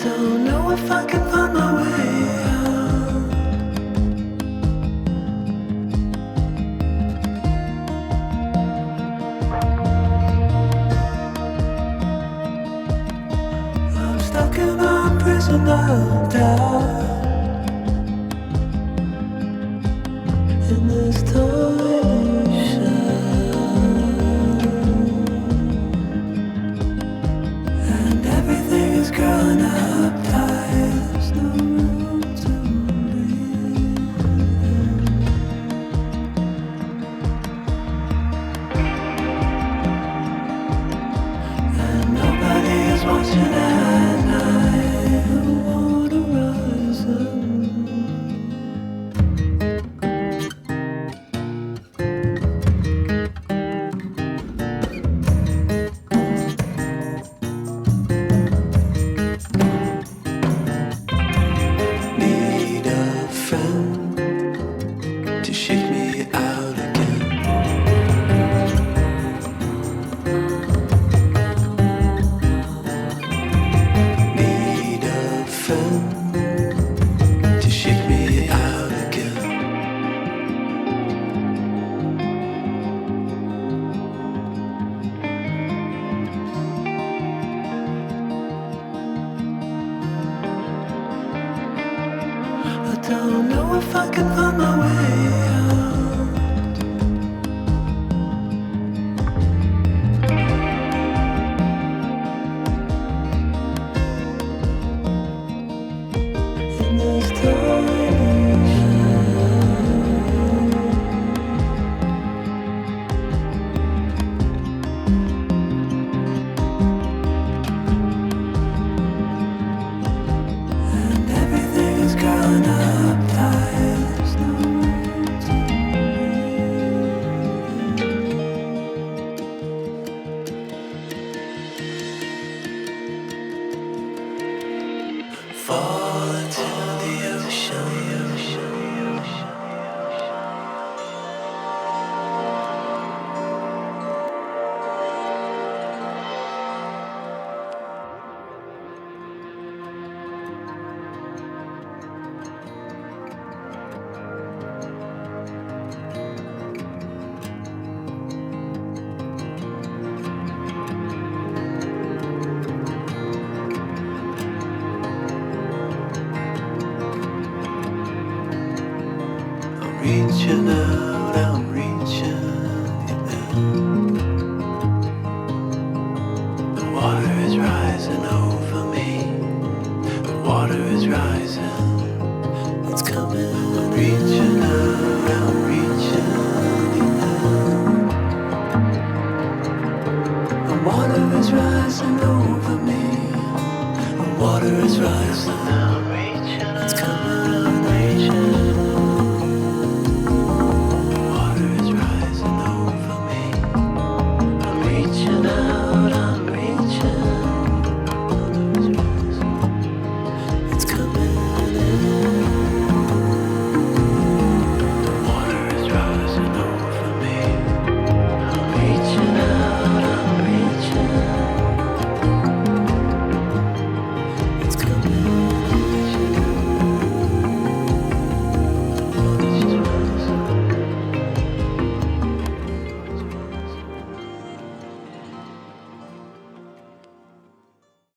don't know if I can find my way out. I'm stuck in a prison of doubt. In this torsion, and everything is growing up tight. There's no room to breathe. And nobody is watching at night. The water rising. Need a friend to shake me out again. Need a friend to shake me out again. I don't know if I can find my way out. In this torsion, and everything is growing up tight. There's no room to breathe. Fall into the ocean. I'm reaching out, I'm reaching. The water is rising over me. The water is rising. It's coming. I'm reaching out, I'm reaching. The water is rising over me. The water is rising. I'm reaching. It's coming.